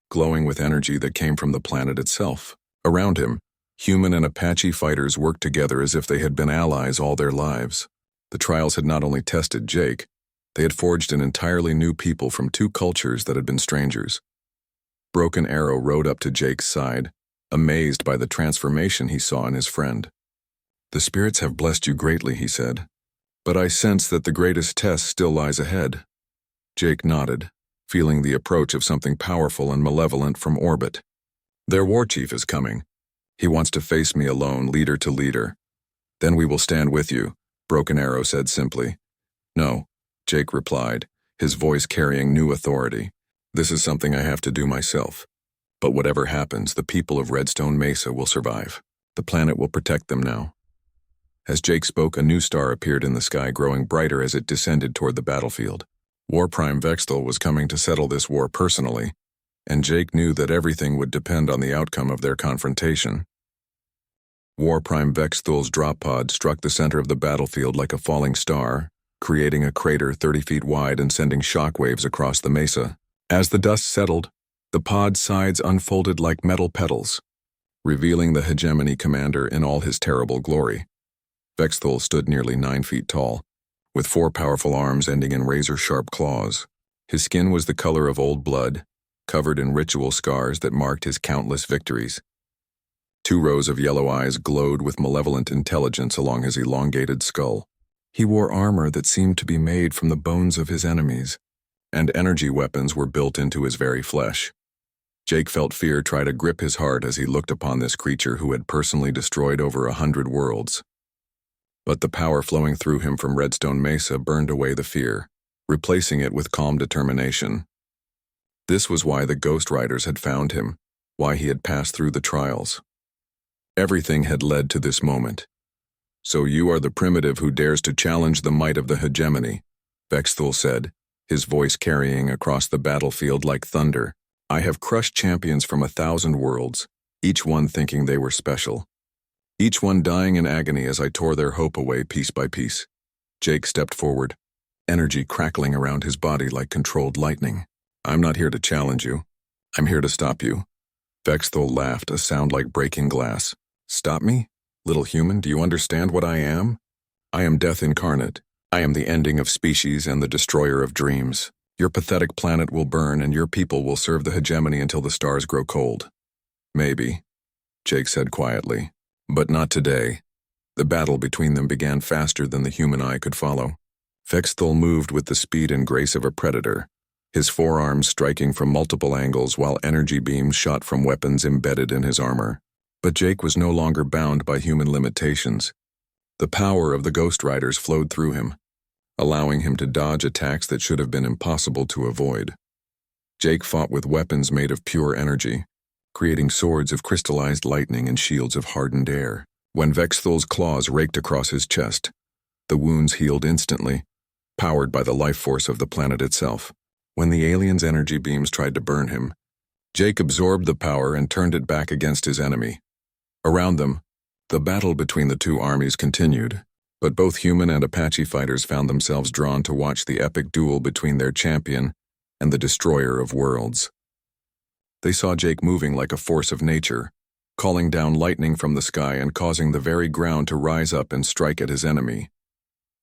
glowing with energy that came from the planet itself. Around him, human and Apache fighters worked together as if they had been allies all their lives. The trials had not only tested Jake, they had forged an entirely new people from 2 cultures that had been strangers. Broken Arrow rode up to Jake's side, amazed by the transformation he saw in his friend. The spirits have blessed you greatly, he said, but I sense that the greatest test still lies ahead. Jake nodded, feeling the approach of something powerful and malevolent from orbit. Their war chief is coming. He wants to face me alone, leader to leader. Then we will stand with you, Broken Arrow said simply. No, Jake replied, his voice carrying new authority. This is something I have to do myself. But whatever happens, the people of Redstone Mesa will survive. The planet will protect them now. As Jake spoke, a new star appeared in the sky, growing brighter as it descended toward the battlefield. War Prime Vexthal was coming to settle this war personally, and Jake knew that everything would depend on the outcome of their confrontation. War Prime Vexthal's drop pod struck the center of the battlefield like a falling star, creating a crater 30 feet wide and sending shockwaves across the mesa. As the dust settled, the pod's sides unfolded like metal petals, revealing the hegemony commander in all his terrible glory. Vexthal stood nearly 9 feet tall, with 4 powerful arms ending in razor-sharp claws. His skin was the color of old blood, covered in ritual scars that marked his countless victories. 2 rows of yellow eyes glowed with malevolent intelligence along his elongated skull. He wore armor that seemed to be made from the bones of his enemies, and energy weapons were built into his very flesh. Jake felt fear try to grip his heart as he looked upon this creature who had personally destroyed over 100 worlds. But the power flowing through him from Redstone Mesa burned away the fear, replacing it with calm determination. This was why the Ghost Riders had found him, why he had passed through the trials. Everything had led to this moment. So you are the primitive who dares to challenge the might of the hegemony, Vexthal said, his voice carrying across the battlefield like thunder. I have crushed champions from 1,000 worlds, each one thinking they were special. Each one dying in agony as I tore their hope away piece by piece. Jake stepped forward, energy crackling around his body like controlled lightning. I'm not here to challenge you. I'm here to stop you. Vexthal laughed, a sound like breaking glass. Stop me? Little human, do you understand what I am? I am death incarnate. I am the ending of species and the destroyer of dreams. Your pathetic planet will burn and your people will serve the hegemony until the stars grow cold. Maybe, Jake said quietly. But not today. The battle between them began faster than the human eye could follow. Vexthul moved with the speed and grace of a predator, his forearms striking from multiple angles while energy beams shot from weapons embedded in his armor. But Jake was no longer bound by human limitations. The power of the Ghost Riders flowed through him, allowing him to dodge attacks that should have been impossible to avoid. Jake fought with weapons made of pure energy, creating swords of crystallized lightning and shields of hardened air. When Vexthul's claws raked across his chest, the wounds healed instantly, powered by the life force of the planet itself. When the alien's energy beams tried to burn him, Jake absorbed the power and turned it back against his enemy. Around them, the battle between the two armies continued, but both human and Apache fighters found themselves drawn to watch the epic duel between their champion and the destroyer of worlds. They saw Jake moving like a force of nature, calling down lightning from the sky and causing the very ground to rise up and strike at his enemy.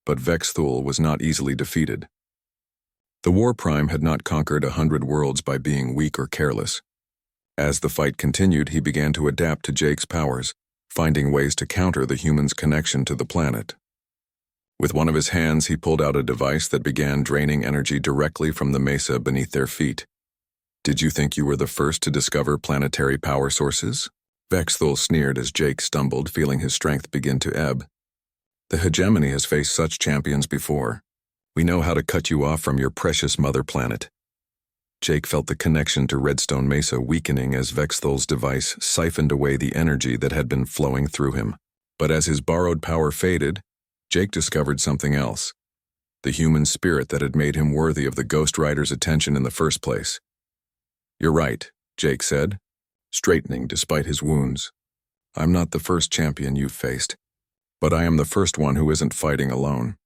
But Vexthul was not easily defeated. The War Prime had not conquered 100 worlds by being weak or careless. As the fight continued, he began to adapt to Jake's powers, finding ways to counter the human's connection to the planet. With one of his hands, he pulled out a device that began draining energy directly from the mesa beneath their feet. Did you think you were the first to discover planetary power sources? Vexthul sneered as Jake stumbled, feeling his strength begin to ebb. The hegemony has faced such champions before. We know how to cut you off from your precious mother planet. Jake felt the connection to Redstone Mesa weakening as Vexthul's device siphoned away the energy that had been flowing through him. But as his borrowed power faded, Jake discovered something else. The human spirit that had made him worthy of the Ghost Rider's attention in the first place. You're right, Jake said, straightening despite his wounds. I'm not the first champion you've faced, but I am the first one who isn't fighting alone.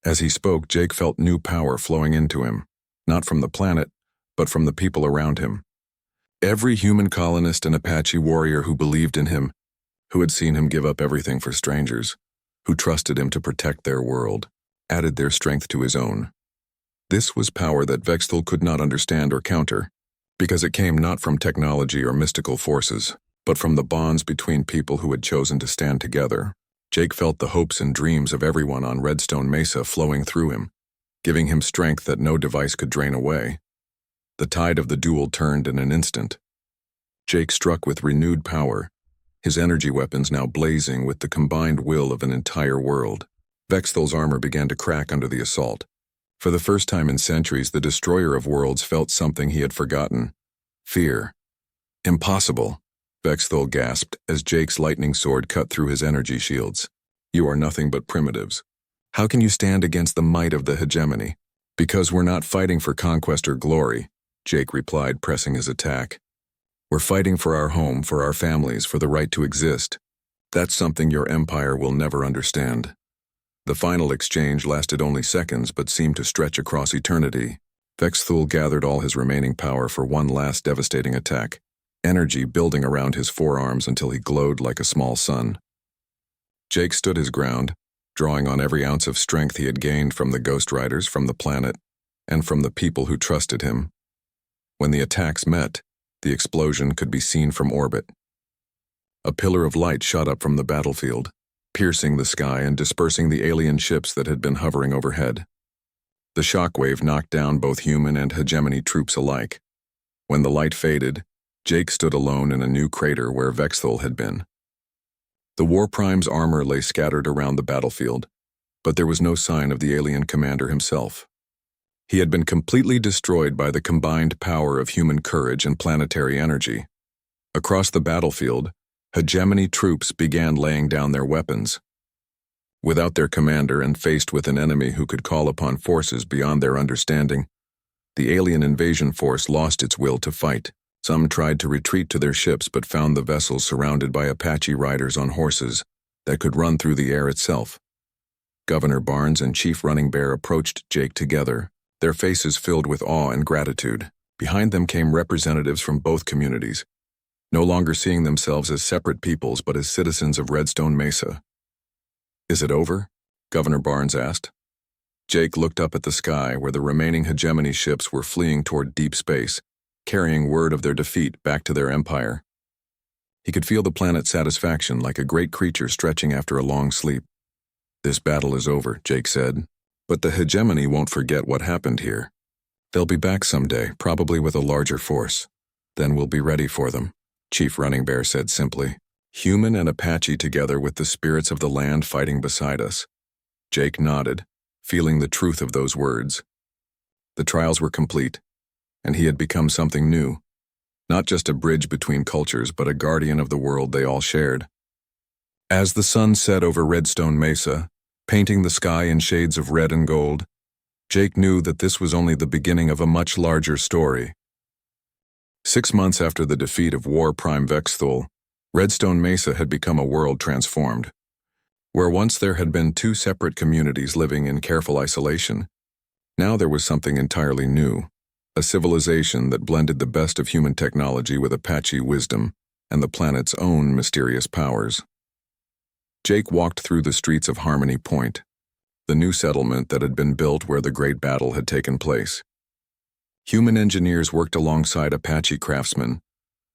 As he spoke, Jake felt new power flowing into him, not from the planet, but from the people around him. Every human colonist and Apache warrior who believed in him, who had seen him give up everything for strangers, who trusted him to protect their world, added their strength to his own. This was power that Vexthul could not understand or counter, because it came not from technology or mystical forces, but from the bonds between people who had chosen to stand together. Jake felt the hopes and dreams of everyone on Redstone Mesa flowing through him, giving him strength that no device could drain away. The tide of the duel turned in an instant. Jake struck with renewed power, his energy weapons now blazing with the combined will of an entire world. Vexthul's armor began to crack under the assault. For the first time in centuries, the destroyer of worlds felt something he had forgotten. Fear. Impossible, Vexthul gasped as Jake's lightning sword cut through his energy shields. You are nothing but primitives. How can you stand against the might of the hegemony? Because we're not fighting for conquest or glory, Jake replied, pressing his attack. We're fighting for our home, for our families, for the right to exist. That's something your empire will never understand. The final exchange lasted only seconds but seemed to stretch across eternity. Vexthul gathered all his remaining power for one last devastating attack, energy building around his forearms until he glowed like a small sun. Jake stood his ground, drawing on every ounce of strength he had gained from the Ghost Riders, from the planet, and from the people who trusted him. When the attacks met, the explosion could be seen from orbit. A pillar of light shot up from the battlefield, piercing the sky and dispersing the alien ships that had been hovering overhead. The shockwave knocked down both human and hegemony troops alike. When the light faded, Jake stood alone in a new crater where Vexthul had been. The War Prime's armor lay scattered around the battlefield, but there was no sign of the alien commander himself. He had been completely destroyed by the combined power of human courage and planetary energy. Across the battlefield, hegemony troops began laying down their weapons. Without their commander and faced with an enemy who could call upon forces beyond their understanding, the alien invasion force lost its will to fight. Some tried to retreat to their ships but found the vessels surrounded by Apache riders on horses that could run through the air itself. Governor Barnes and Chief Running Bear approached Jake together, their faces filled with awe and gratitude. Behind them came representatives from both communities, no longer seeing themselves as separate peoples but as citizens of Redstone Mesa. Is it over? Governor Barnes asked. Jake looked up at the sky where the remaining hegemony ships were fleeing toward deep space, carrying word of their defeat back to their empire. He could feel the planet's satisfaction like a great creature stretching after a long sleep. "This battle is over," Jake said, "but the hegemony won't forget what happened here. They'll be back someday, probably with a larger force. Then we'll be ready for them," Chief Running Bear said simply. "Human and Apache together with the spirits of the land fighting beside us." Jake nodded, feeling the truth of those words. The trials were complete, and he had become something new. Not just a bridge between cultures, but a guardian of the world they all shared. As the sun set over Redstone Mesa, painting the sky in shades of red and gold, Jake knew that this was only the beginning of a much larger story. 6 months after the defeat of War Prime Vexthul, Redstone Mesa had become a world transformed. Where once there had been 2 separate communities living in careful isolation, now there was something entirely new. A civilization that blended the best of human technology with Apache wisdom and the planet's own mysterious powers. Jake walked through the streets of Harmony Point, the new settlement that had been built where the Great Battle had taken place. Human engineers worked alongside Apache craftsmen,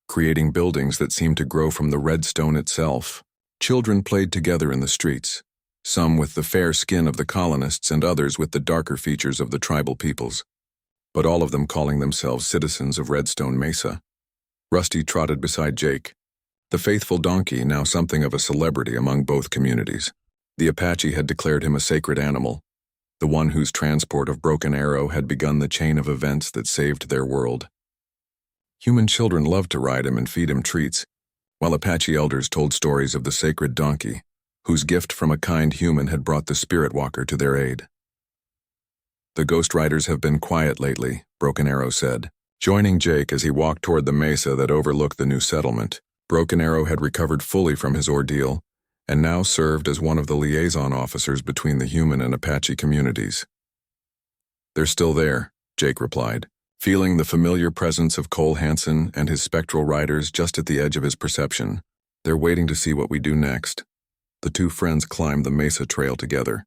creating buildings that seemed to grow from the redstone itself. Children played together in the streets, some with the fair skin of the colonists and others with the darker features of the tribal peoples, but all of them calling themselves citizens of Redstone Mesa. Rusty trotted beside Jake, the faithful donkey now something of a celebrity among both communities. The Apache had declared him a sacred animal, the one whose transport of Broken Arrow had begun the chain of events that saved their world. Human children loved to ride him and feed him treats, while Apache elders told stories of the sacred donkey, whose gift from a kind human had brought the Spirit Walker to their aid. "The Ghost Riders have been quiet lately," Broken Arrow said, joining Jake as he walked toward the mesa that overlooked the new settlement. Broken Arrow had recovered fully from his ordeal, and now served as one of the liaison officers between the human and Apache communities. "They're still there," Jake replied, feeling the familiar presence of Cole Hansen and his spectral riders just at the edge of his perception. "They're waiting to see what we do next." The 2 friends climbed the mesa trail together,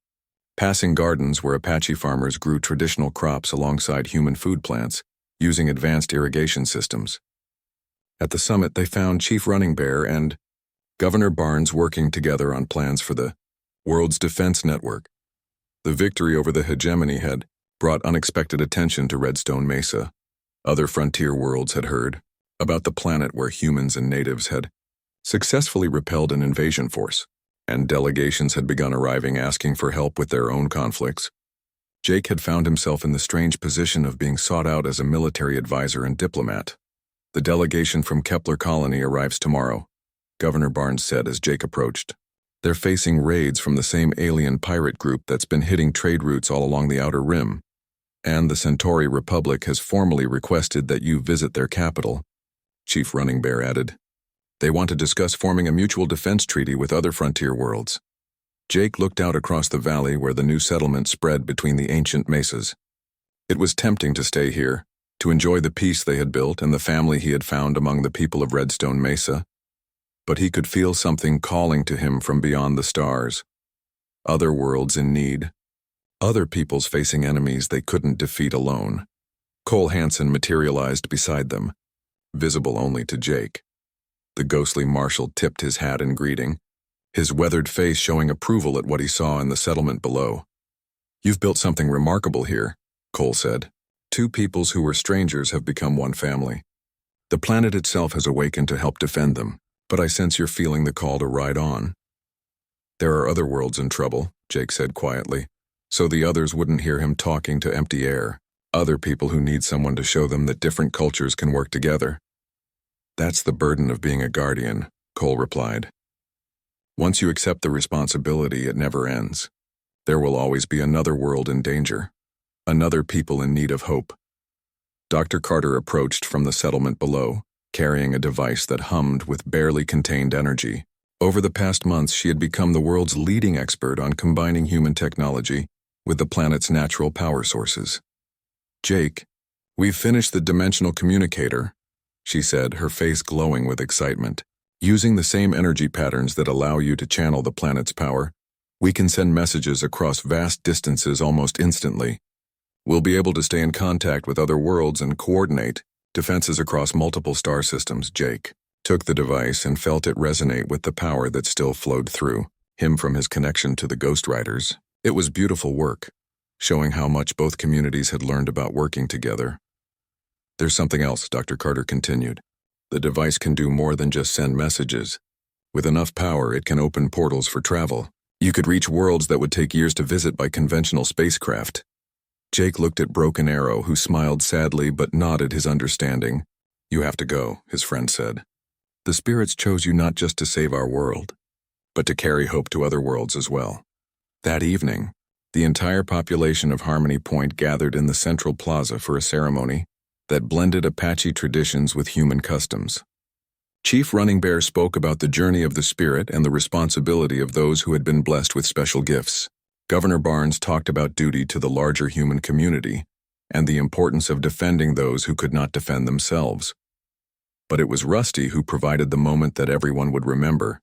passing gardens where Apache farmers grew traditional crops alongside human food plants, using advanced irrigation systems. At the summit, they found Chief Running Bear and Governor Barnes working together on plans for the world's defense network. The victory over the hegemony had brought unexpected attention to Redstone Mesa. Other frontier worlds had heard about the planet where humans and natives had successfully repelled an invasion force, and delegations had begun arriving asking for help with their own conflicts. Jake had found himself in the strange position of being sought out as a military advisor and diplomat. "The delegation from Kepler Colony arrives tomorrow," Governor Barnes said as Jake approached. "They're facing raids from the same alien pirate group that's been hitting trade routes all along the Outer Rim, and the Centauri Republic has formally requested that you visit their capital," Chief Running Bear added. "They want to discuss forming a mutual defense treaty with other frontier worlds." Jake looked out across the valley where the new settlement spread between the ancient mesas. It was tempting to stay here, to enjoy the peace they had built and the family he had found among the people of Redstone Mesa. But he could feel something calling to him from beyond the stars. Other worlds in need. Other peoples facing enemies they couldn't defeat alone. Cole Hansen materialized beside them, visible only to Jake. The ghostly marshal tipped his hat in greeting, his weathered face showing approval at what he saw in the settlement below. "You've built something remarkable here," Cole said. "2 peoples who were strangers have become one family. The planet itself has awakened to help defend them, but I sense you're feeling the call to ride on." "There are other worlds in trouble," Jake said quietly, so the others wouldn't hear him talking to empty air. "Other people who need someone to show them that different cultures can work together." "That's the burden of being a guardian," Cole replied. "Once you accept the responsibility, it never ends. There will always be another world in danger, another people in need of hope." Dr. Carter approached from the settlement below, carrying a device that hummed with barely contained energy. Over the past months, she had become the world's leading expert on combining human technology with the planet's natural power sources. "Jake, we've finished the dimensional communicator," she said, her face glowing with excitement. "Using the same energy patterns that allow you to channel the planet's power, We can send messages across vast distances almost instantly. We'll be able to stay in contact with other worlds and coordinate defenses across multiple star systems. Jake took the device and felt it resonate with the power that still flowed through him from his connection to the Ghost Riders. It was beautiful work, showing how much both communities had learned about working together. There's something else, Dr. Carter continued. The device can do more than just send messages. With enough power, it can open portals for travel. You could reach worlds that would take years to visit by conventional spacecraft. Jake looked at Broken Arrow, who smiled sadly but nodded his understanding. You have to go, his friend said. The spirits chose you not just to save our world, but to carry hope to other worlds as well. That evening, the entire population of Harmony Point gathered in the central plaza for a ceremony that blended Apache traditions with human customs. Chief Running Bear spoke about the journey of the spirit and the responsibility of those who had been blessed with special gifts. Governor Barnes talked about duty to the larger human community and the importance of defending those who could not defend themselves. But it was Rusty who provided the moment that everyone would remember.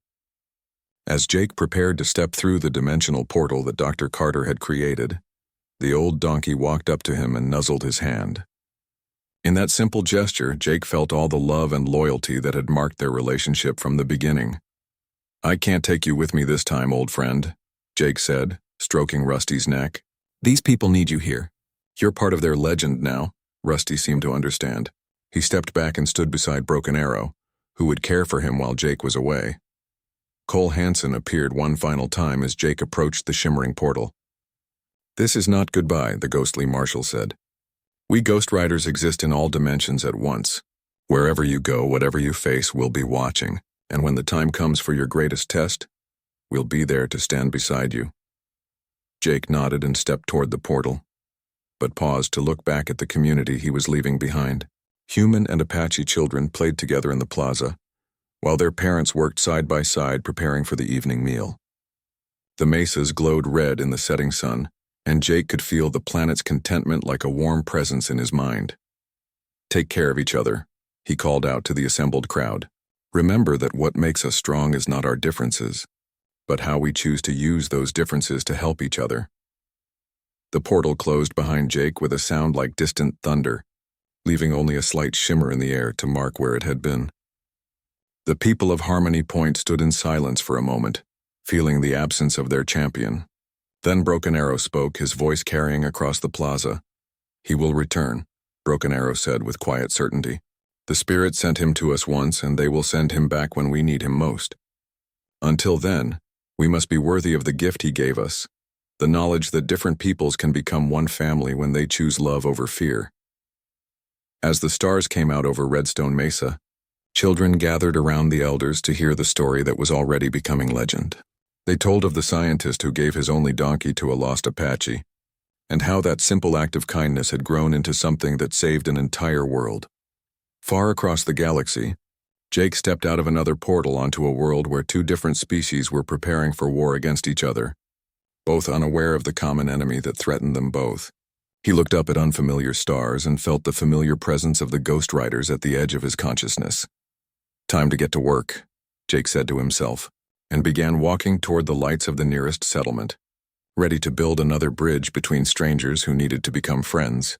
As Jake prepared to step through the dimensional portal that Dr. Carter had created, the old donkey walked up to him and nuzzled his hand. In that simple gesture, Jake felt all the love and loyalty that had marked their relationship from the beginning. I can't take you with me this time, old friend, Jake said, stroking Rusty's neck. These people need you here. You're part of their legend now. Rusty seemed to understand. He stepped back and stood beside Broken Arrow, who would care for him while Jake was away. Cole Hansen appeared one final time as Jake approached the shimmering portal. This is not goodbye, the ghostly marshal said. We Ghost Riders exist in all dimensions at once. Wherever you go, whatever you face, we'll be watching, and when the time comes for your greatest test, we'll be there to stand beside you. Jake nodded and stepped toward the portal, but paused to look back at the community he was leaving behind. Human and Apache children played together in the plaza, while their parents worked side by side preparing for the evening meal. The mesas glowed red in the setting sun, and Jake could feel the planet's contentment like a warm presence in his mind. Take care of each other, he called out to the assembled crowd. Remember that what makes us strong is not our differences, but how we choose to use those differences to help each other. The portal closed behind Jake with a sound like distant thunder, leaving only a slight shimmer in the air to mark where it had been. The people of Harmony Point stood in silence for a moment, feeling the absence of their champion. Then Broken Arrow spoke, his voice carrying across the plaza. He will return, Broken Arrow said with quiet certainty. The Spirit sent him to us once, and they will send him back when we need him most. Until then, we must be worthy of the gift he gave us, the knowledge that different peoples can become one family when they choose love over fear. As the stars came out over Redstone Mesa, children gathered around the elders to hear the story that was already becoming legend. They told of the scientist who gave his only donkey to a lost Apache, and how that simple act of kindness had grown into something that saved an entire world. Far across the galaxy, Jake stepped out of another portal onto a world where two different species were preparing for war against each other, both unaware of the common enemy that threatened them both. He looked up at unfamiliar stars and felt the familiar presence of the Ghost Riders at the edge of his consciousness. Time to get to work, Jake said to himself, and began walking toward the lights of the nearest settlement, ready to build another bridge between strangers who needed to become friends.